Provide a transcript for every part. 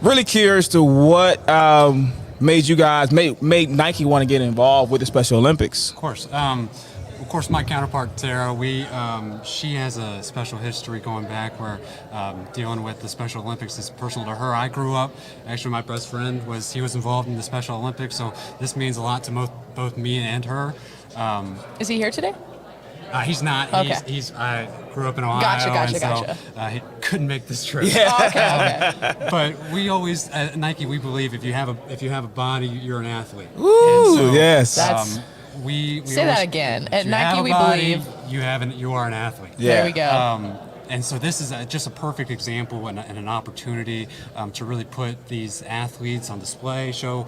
Really curious to what made you guys made Nike want to get involved with the Special Olympics. Of course, my counterpart Tara, she has a special history going back where dealing with the Special Olympics is personal to her. I grew up, actually, my best friend was involved in the Special Olympics, so this means a lot to both me and her. Is he here today? He's not. Okay. I grew up in Ohio, Gotcha. He couldn't make this trip. Yeah. Oh, okay. But we always at Nike we believe if you have a body, you're an athlete. Ooh, so, yes. We Say that again. At Nike, we body, believe you are an athlete. Yeah. There we go. And so this is just a perfect example and an opportunity to really put these athletes on display, show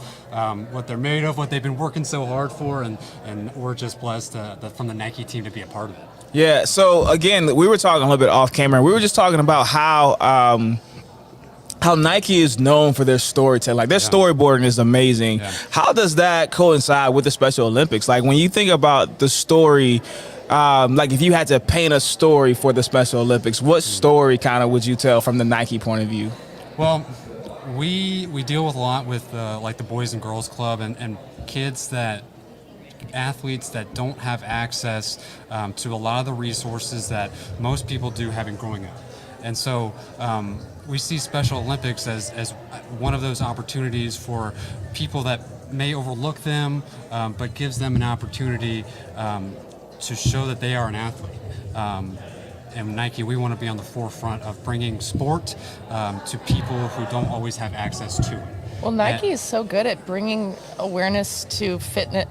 what they're made of, what they've been working so hard for, and we're just blessed from the Nike team to be a part of it. Yeah. So again, we were talking a little bit off camera. We were just talking about how Nike is known for their storytelling. Like their storyboarding is amazing. Yeah. How does that coincide with the Special Olympics? Like when you think about the story, like if you had to paint a story for the Special Olympics, what story kind of would you tell from the Nike point of view? Well, we deal with a lot with like the Boys and Girls Club and athletes that don't have access to a lot of the resources that most people do having growing up. And so we see Special Olympics as one of those opportunities for people that may overlook them, but gives them an opportunity to show that they are an athlete. And Nike, we want to be on the forefront of bringing sport to people who don't always have access to it. Well, Nike is so good at bringing awareness to fitness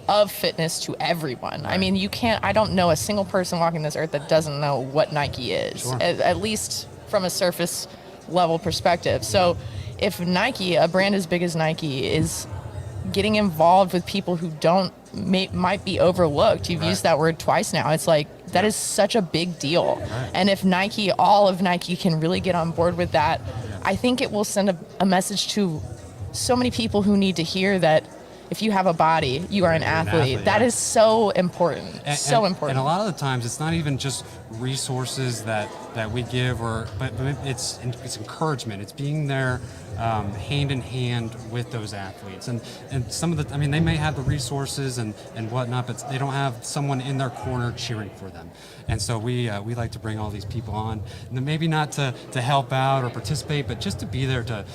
of fitness to everyone. Right. I mean, I don't know a single person walking this earth that doesn't know what Nike is, sure. at least from a surface level perspective. So if Nike, a brand as big as Nike, is getting involved with people who might be overlooked, you've used that word twice now, it's like, that is such a big deal. Right. And if all of Nike can really get on board with that, I think it will send a message to so many people who need to hear that if you have a body, you are an athlete. That is so important. Important. And a lot of the times, it's not even just resources that we give, but it's encouragement. It's being there hand in hand with those athletes. And some of the, they may have the resources and whatnot, but they don't have someone in their corner cheering for them. And so we like to bring all these people on, and maybe not to help out or participate, but just to be there to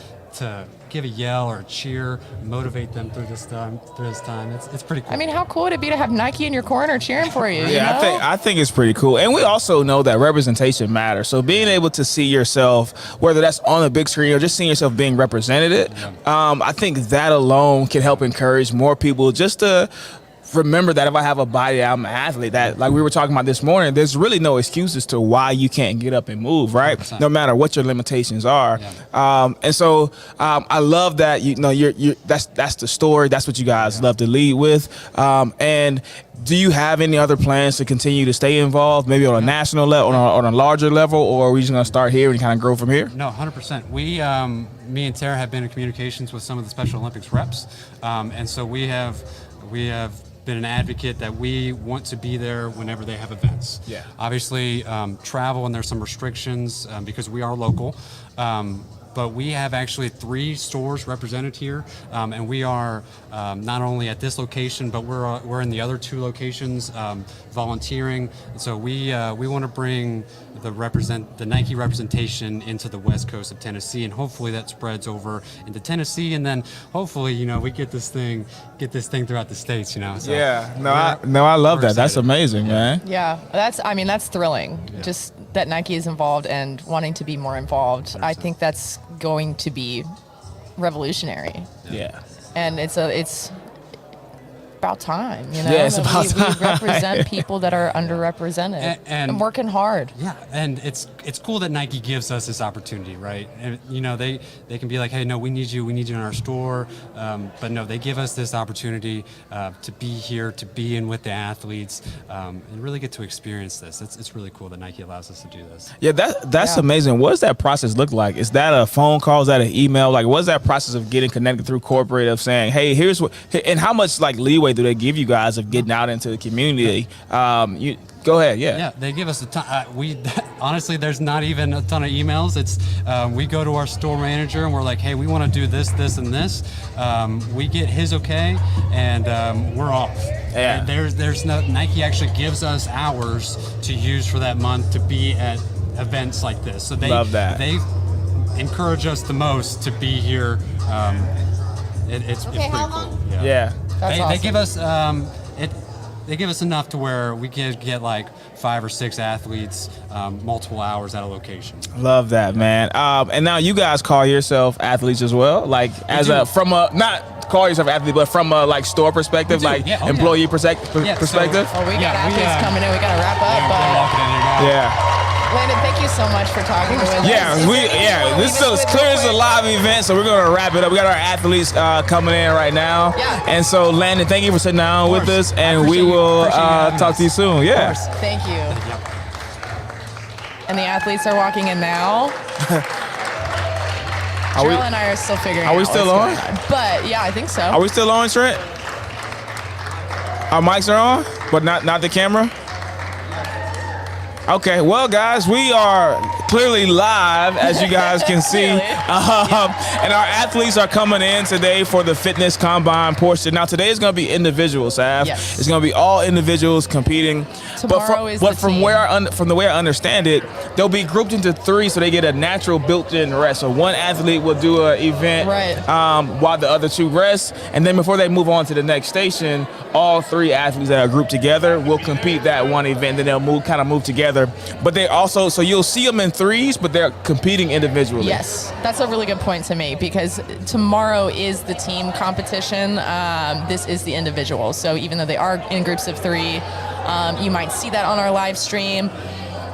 give a yell or a cheer, motivate them through this time. It's pretty cool. I mean, how cool would it be to have Nike in your corner cheering for you? Yeah, you know? I think it's pretty cool. And we also know that representation matters. So being able to see yourself, whether that's on a big screen or just seeing yourself being represented, I think that alone can help encourage more people just to remember that if I have a body, I'm an athlete. That, like we were talking about this morning, there's really no excuses to why you can't get up and move, right? 100%. No matter what your limitations are. Yeah. And so I love that that's the story. That's what you guys love to lead with. And do you have any other plans to continue to stay involved, maybe on a national level, on a larger level, or are we just going to start here and kind of grow from here? No, 100%. Me and Tara have been in communications with some of the Special Olympics reps, and so we have been an advocate that we want to be there whenever they have events. Yeah. Obviously, travel, and there's some restrictions because we are local. But we have actually 3 stores represented here, and we are not only at this location, but we're in the other 2 locations volunteering. And so we want to bring the Nike representation into the West Coast of Tennessee, and hopefully that spreads over into Tennessee, and then hopefully we get this thing throughout the states. So yeah, I love that. That's amazing, man. Yeah, that's thrilling. Yeah. Just that Nike is involved and wanting to be more involved. 100%. I think that's going to be revolutionary. Yeah. And it's about time, Yeah, it's about time. We represent people that are underrepresented and working hard. Yeah, and it's cool that Nike gives us this opportunity, right? And they can be like, hey, no, we need you in our store, but no, they give us this opportunity to be here, to be in with the athletes, and really get to experience this. It's really cool that Nike allows us to do this. Yeah, that's amazing. What does that process look like? Is that a phone call? Is that an email? Like, what's that process of getting connected through corporate, of saying, hey, here's what, and how much like leeway do they give you guys of getting out into the community? Go ahead. Yeah, they give us a ton. Honestly, there's not even a ton of emails. It's we go to our store manager and we're like, hey, we want to do this, this, and this. We get his okay, and we're off. Yeah. There's no Nike actually gives us hours to use for that month to be at events like this. So they love that. They encourage us the most to be here. It's pretty cool. Yeah. That's awesome. They give us They give us enough to where we can get like 5 or 6 athletes, multiple hours at a location. Love that, man. And now you guys call yourself athletes as well, like from a not call yourself athlete, but from a like store perspective, like employee perspective. Oh, we got athletes coming in. We got to wrap up. Yeah. Landon, thank you so much for talking with us. This is clear as a live event, so we're gonna wrap it up. We got our athletes coming in right now. Yeah. And so, Landon, thank you for sitting down with us, and we will talk to you soon. Yeah. Thank you. And the athletes are walking in now. Gerell and I are still figuring out. Are we still on? But yeah, I think so. Are we still on, Trent? Our mics are on, but not the camera. Okay, well, guys, we are clearly live, as you guys can see. And our athletes are coming in today for the fitness combine portion. Now, today is going to be individual, Sav. Yes. It's going to be all individuals competing. From the way I understand it, they'll be grouped into 3 so they get a natural built-in rest. So one athlete will do an event while the other 2 rest. And then before they move on to the next station, all 3 athletes that are grouped together will compete that one event. Then they'll move together. But they also, so you'll see them in 3s, but they're competing individually. Yes, that's a really good point to make, because tomorrow is the team competition. This is the individual. So even though they are in groups of 3, you might see that on our live stream.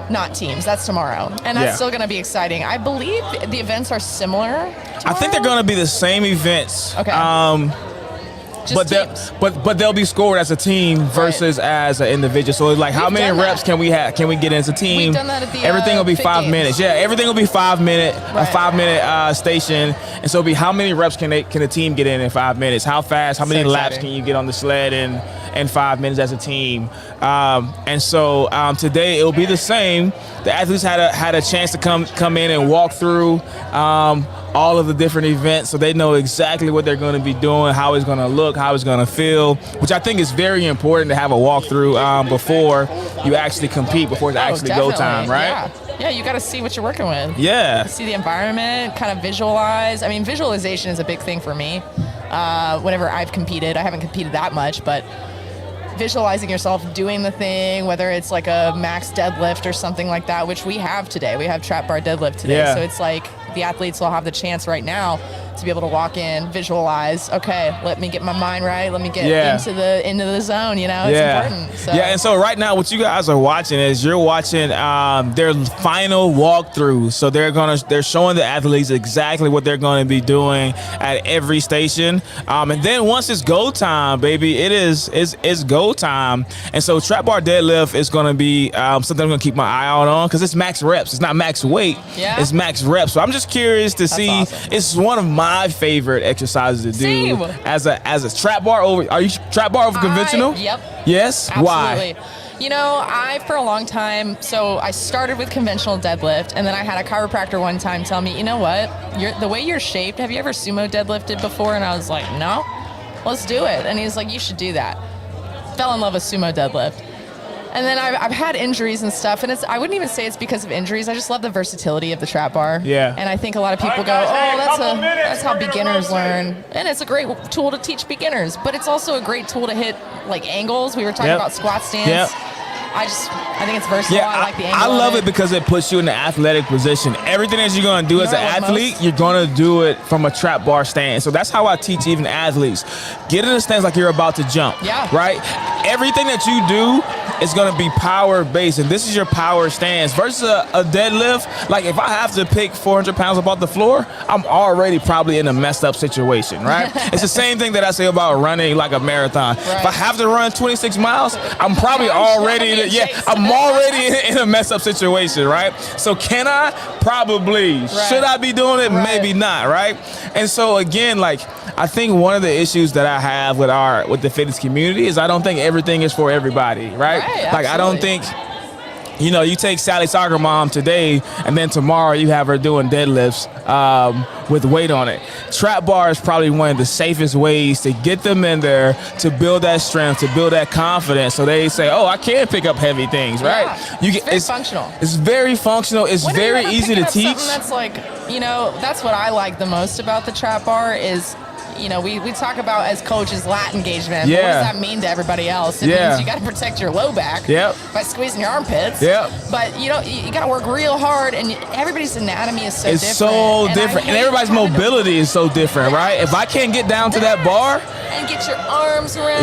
Not teams. That's tomorrow. And that's still going to be exciting. I believe the events are similar tomorrow. I think they're going to be the same events. Okay. But they'll be scored as a team versus as an individual. So it's like, how many reps can we have? Can we get as a team? We've done that at the everything will be 5 minutes. Yeah, everything will be 5 minute, a 5 minute station. And so it'll be how many reps can a team get in 5 minutes? How fast? How many laps can you get on the sled in 5 minutes as a team? And so today it'll be the same. The athletes had a chance to come in and walk through all of the different events, so they know exactly what they're going to be doing, how it's going to look, how it's going to feel, which I think is very important to have a walkthrough before you actually compete, before it's actually go time, right? Yeah, you got to see what you're working with. Yeah. See the environment, kind of visualize. I mean, visualization is a big thing for me. Whenever I've competed, I haven't competed that much, but visualizing yourself doing the thing, whether it's like a max deadlift or something like that, which we have today. We have trap bar deadlift today. Yeah. So it's like the athletes will have the chance right now to be able to walk in, visualize, okay, let me get my mind right, let me get into the zone, you know, it's important. So. Yeah, and so right now what you guys are watching is you're watching their final walkthrough. So they're showing the athletes exactly what they're going to be doing at every station. And then once it's go time, baby, it's go time. And so trap bar deadlift is going to be something I'm going to keep my eye out on, because it's max reps. It's not max weight. Yeah. It's max reps. So I'm just curious to see. Awesome. It's one of my favorite exercises to do as a trap bar over. Are you trap bar over conventional? Yep. Yes. Absolutely. Why? You know, for a long time, so I started with conventional deadlift, and then I had a chiropractor one time tell me, you know what, the way you're shaped, have you ever sumo deadlifted before? And I was like, no, let's do it. And he was like, you should do that. Fell in love with sumo deadlift. And then I've had injuries and stuff, and I wouldn't even say it's because of injuries. I just love the versatility of the trap bar. Yeah. And I think a lot of people go, that's how beginners learn. And it's a great tool to teach beginners, but it's also a great tool to hit like angles. We were talking about squat stance. Yep. I think it's versatile. I like the angle. I love it because it puts you in the athletic position. Everything that you're going to do as an athlete, you're going to do it from a trap bar stance. So that's how I teach even athletes. Get in a stance like you're about to jump. Yeah. Right? Everything that you do is going to be power based, and this is your power stance versus a deadlift. Like if I have to pick 400 pounds up off the floor, I'm already probably in a messed up situation, right? It's the same thing that I say about running like a marathon. Right. If I have to run 26 miles, I'm probably already I'm already in a mess up situation, right? So can I? Probably. Right. Should I be doing it? Right. Maybe not, right? And so again, like, I think one of the issues that I have with the fitness community is I don't think everything is for everybody, right? Like, I don't think, you know, you take Sally Soccer Mom today, and then tomorrow you have her doing deadlifts with weight on it. Trap bar is probably one of the safest ways to get them in there, to build that strength, to build that confidence, so they say, oh, I can pick up heavy things, right? Yeah, it's functional. It's very functional. It's very easy to teach. That's like, you know, that's what I like the most about the trap bar is, you know, we talk about as coaches lat engagement. Yeah. What does that mean to everybody else? It means you got to protect your low back by squeezing your armpits. But you know, you got to work real hard, and everybody's anatomy is so different. It's so different, and everybody's mobility is so different, right? If I can't get down to that bar and get your arms around.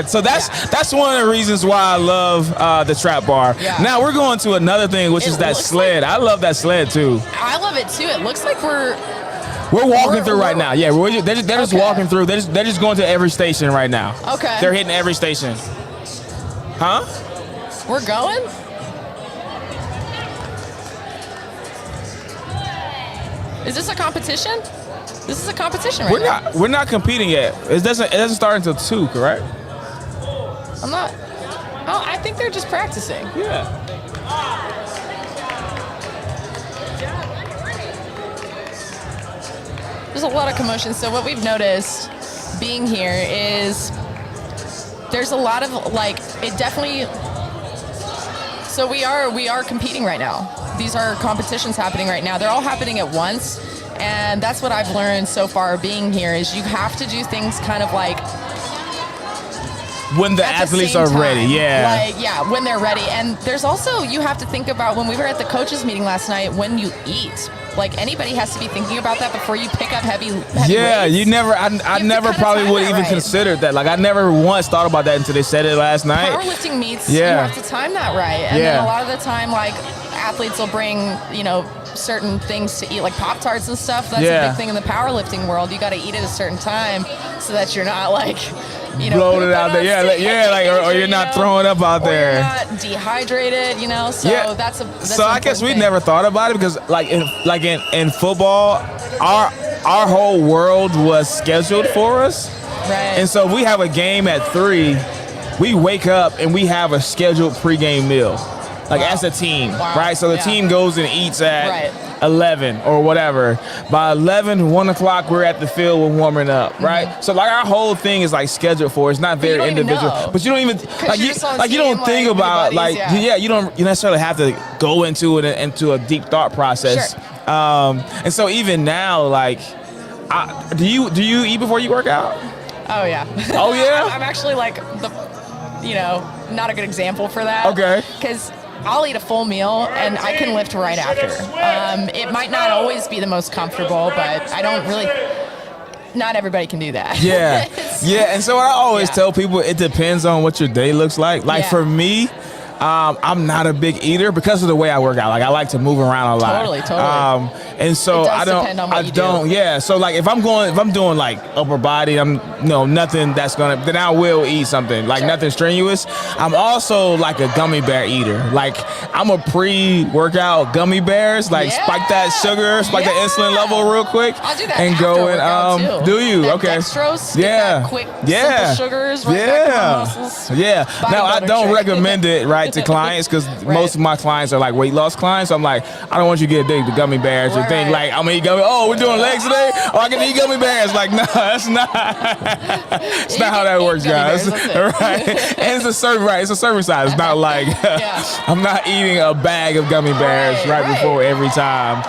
So that's one of the reasons why I love the trap bar. Now we're going to another thing, which is that sled. I love that sled too. I love it too. It looks like we're walking through right now. Yeah, they're just walking through. They're just going to every station right now. Okay. They're hitting every station. Huh? We're going? Is this a competition? This is a competition right now. We're not competing yet. It doesn't start until 2, correct? I'm not. Oh, I think they're just practicing. Yeah. There's a lot of commotion. So what we've noticed being here is there's a lot of, like, it definitely, so we are competing right now. These are competitions happening right now. They're all happening at once. And that's what I've learned so far being here is you have to do things kind of like when the athletes are ready. When they're ready. And there's also, you have to think about, when we were at the coaches meeting last night, when you eat, like, anybody has to be thinking about that before you pick up heavy weights. I never probably would even consider that. Like, I never once thought about that until they said it last night. Powerlifting meets, you have to time that right. And then a lot of the time, like, athletes will bring, you know, certain things to eat, like Pop-Tarts and stuff. That's a big thing in the powerlifting world. You got to eat at a certain time so that you're not, like, you know, bloated out there. Or you're not throwing up out there. You're not dehydrated, you know. So that's so I guess we never thought about it because, like in football, our whole world was scheduled for us. Right. And so we have a game at 3. We wake up and we have a scheduled pregame meal. Like, as a team, right? So the team goes and eats at 11 or whatever. By 11, 1 o'clock, we're at the field, we're warming up, right? So, like, our whole thing is, like, scheduled for. It's not very individual. But you don't even, you don't think about, you don't necessarily have to go into a deep thought process. Sure. And so even now, like, do you eat before you work out? Oh, yeah. Oh, yeah? I'm actually, like, not a good example for that. Okay. Because I'll eat a full meal and I can lift right after. It might not always be the most comfortable, but I don't really, not everybody can do that. And so I always tell people it depends on what your day looks like. Like for me, I'm not a big eater because of the way I work out. Like, I like to move around a lot. Totally. And so I don't. Yeah. So, like, if I'm doing like upper body, nothing then I will eat something like nothing strenuous. I'm also like a gummy bear eater. Like, I'm a pre-workout gummy bears. Like, spike that sugar, spike the insulin level real quick. I'll do that and go and too. Do you? That okay. Dextrose, get that quick, simple sugars right back to my muscles. Now I don't recommend it to clients because most of my clients are like weight loss clients. So I'm like, I don't want you to get addicted to gummy bears or think like I'm gonna eat gummy. Oh, we're doing legs today. Oh, I can eat gummy bears. Like, no, that's not. It's not how that works, guys. Right? And it's a serving size. It's not like I'm not eating a bag of gummy bears before every time.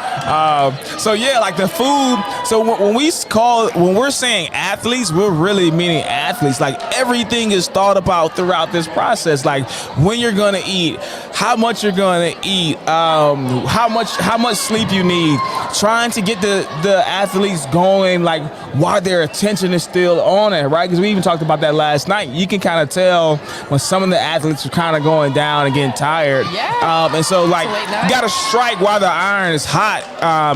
Like the food. So when we're saying athletes, we're really meaning athletes. Like, everything is thought about throughout this process. Like, when you're gonna eat, how much you're gonna eat, how much sleep you need, trying to get the athletes going, like, while their attention is still on it, right? Because we even talked about that last night. You can kind of tell when some of the athletes are kind of going down and getting tired. And so, like, you gotta strike while the iron is hot.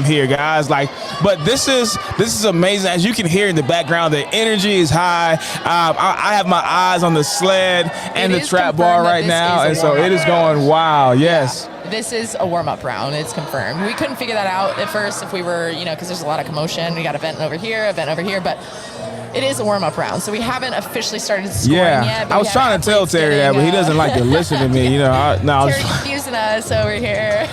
here, guys. Like, but this is amazing. As you can hear in the background, the energy is high. I have my eyes on the sled and the trap bar right now, and so it is going wild. Yes. Yeah. This is a warm-up round. It's confirmed. We couldn't figure that out at first if we were, because there's a lot of commotion. We got event over here, but it is a warm-up round. So we haven't officially started scoring yet. But I was trying to tell Terry that, but he doesn't like to listen to me. Terry's confusing us over here.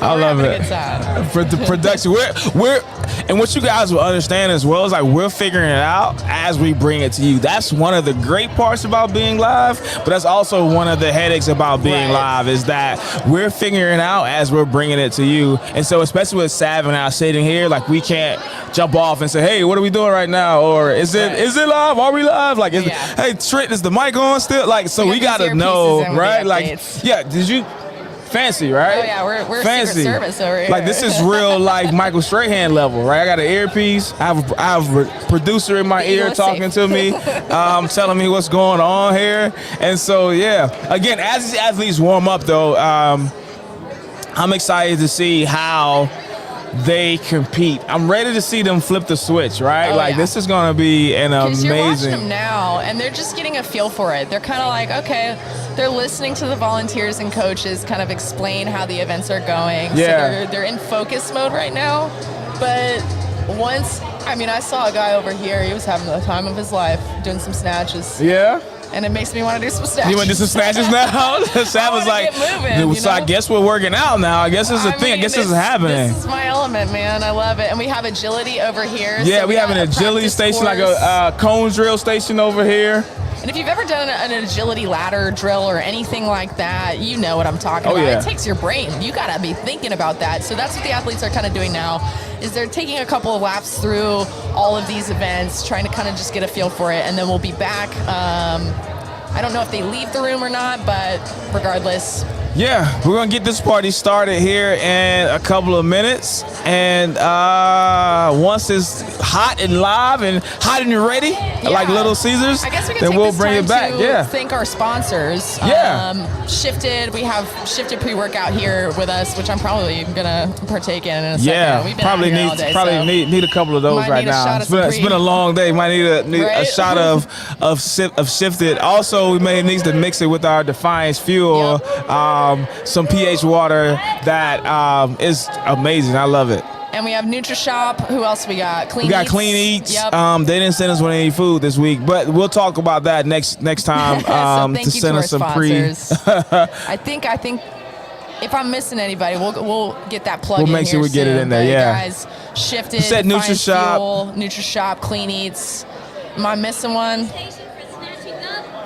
I love it. Good time. For the production, we're and what you guys will understand as well is like we're figuring it out as we bring it to you. That's one of the great parts about being live, but that's also one of the headaches about being live is that we're figuring it out as we're bringing it to you. And so, especially with Sav and I sitting here, like we can't jump off and say, "Hey, what are we doing right now?" Or is it live? Are we live? Like, hey, Trent, is the mic on still? Like, so we gotta know, right? Like, did you? Fancy, right? Oh yeah, we're fancy. Secret Service over here. Like this is real, like Michael Strahan level, right? I got an earpiece. I have a producer in my ear talking to me, telling me what's going on here. And so again, as these athletes warm up, though, I'm excited to see how they compete. I'm ready to see them flip the switch, right? This is going to be an amazing. You're watching them now, and they're just getting a feel for it. They're kind of like, okay, they're listening to the volunteers and coaches kind of explain how the events are going. Yeah. So they're in focus mode right now. But I saw a guy over here. He was having the time of his life doing some snatches. Yeah. And it makes me want to do some snatches. You want to do some snatches now? Sav was like, so I guess we're working out now. I guess it's a thing. I guess this is happening. This is my element, man. I love it. And we have agility over here. Yeah, so we have an agility station, like a cone drill station over here. And if you've ever done an agility ladder drill or anything like that, you know what I'm talking about. Yeah. It takes your brain. You got to be thinking about that. So that's what the athletes are kind of doing now, is they're taking a couple of laps through all of these events, trying to kind of just get a feel for it. And then we'll be back. I don't know if they leave the room or not, but regardless. Yeah, we're going to get this party started here in a couple of minutes. And once it's hot and live and hot and ready, like Little Caesars, I guess we can then take we'll this bring time it back. to thank our sponsors. Shifted. We have Shifted pre-workout here with us, which I'm probably going to partake in a second. Yeah, We've been probably out here all day, need a couple of those right now. It's been a long day. Might need a shot of Shifted. Also, we may need to mix it with our Defiance Fuel, some pH water that is amazing. I love it. And we have NutriShop. Who else we got? Clean We got Eats. Clean Eats. Yep. They didn't send us with any food this week, but we'll talk about that next time. So thank to you send to us our some pre. sponsors. I think if I'm missing anybody, we'll get that plug in. We'll make sure we get it in there. But guys, Shifted. Said NutriShop. NutriShop, Clean Eats. Am I missing one?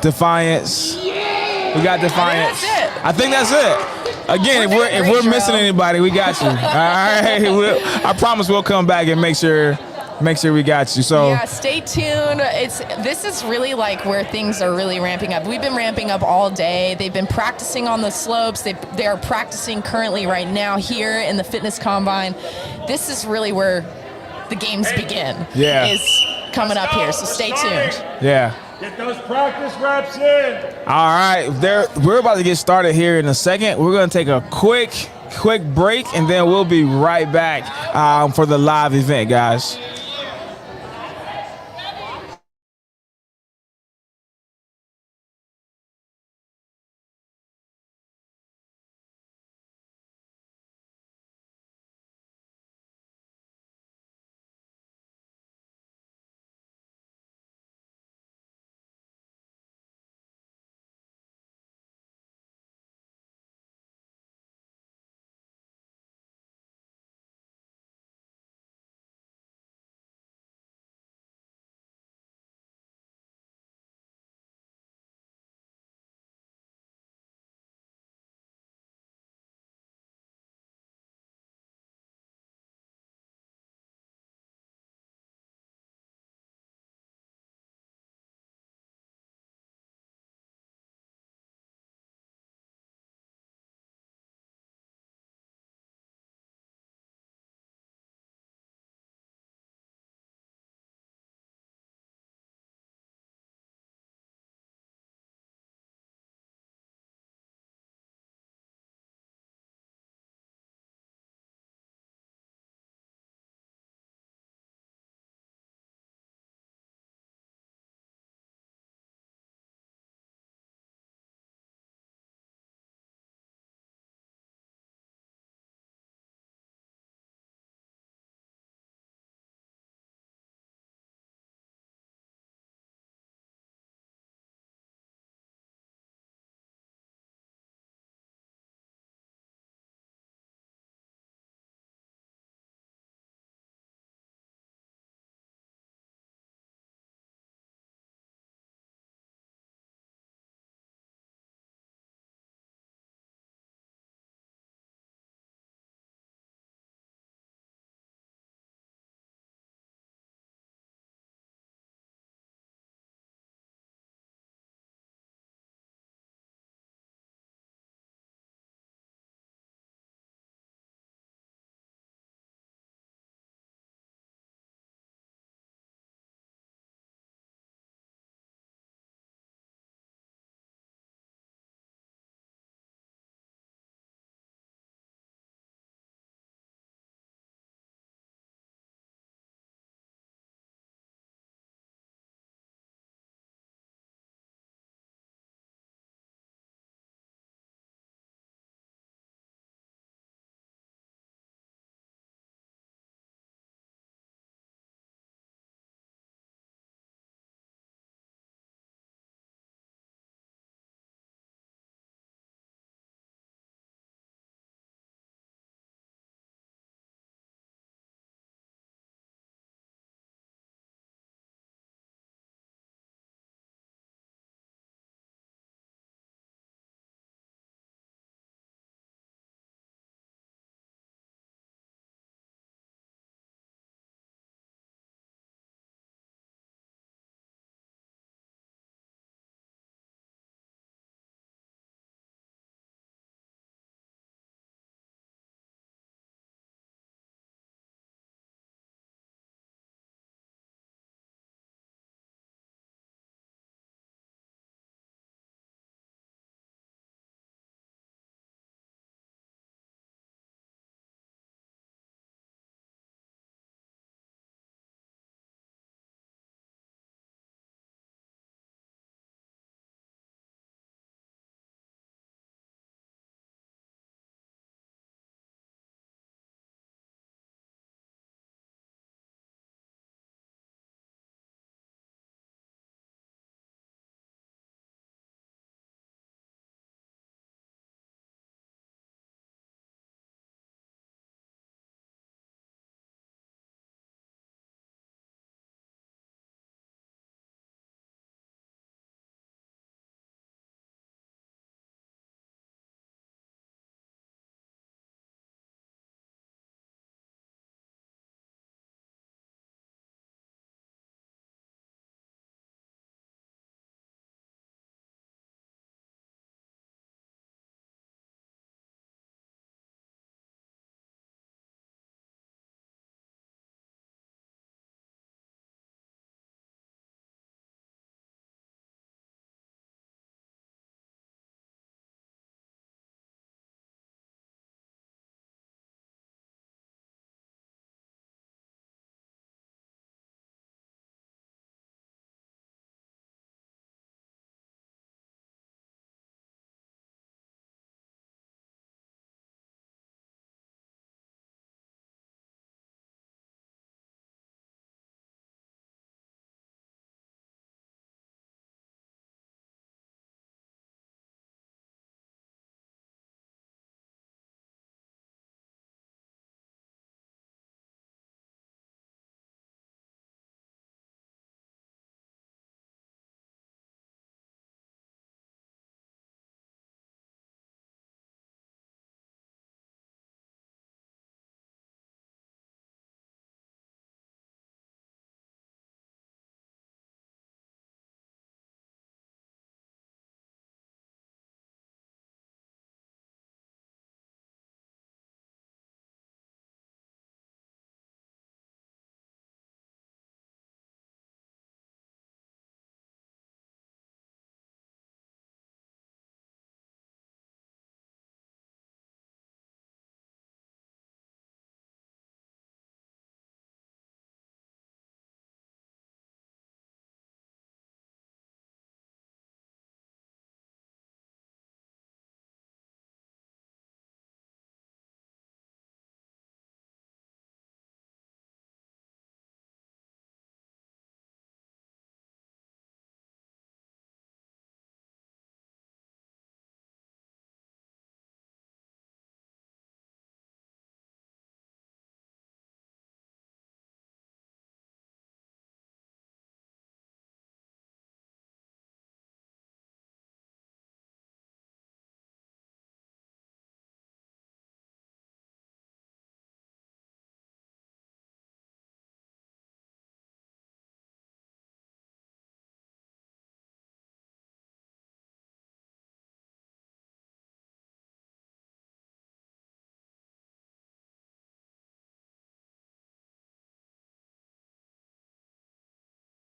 Defiance. We got Defiance. I think that's it. Again, if we're missing anybody, we got you. All right, I promise we'll come back and make sure we got you. So stay tuned. This is really like where things are really ramping up. We've been ramping up all day. They've been practicing on the slopes. They are practicing currently right now here in the fitness combine. This is really where the games begin. Yeah, is coming up here. So stay tuned. Yeah. Get those practice reps in. All right, we're about to get started here in a second. We're going to take a quick break, and then we'll be right back for the live event, guys.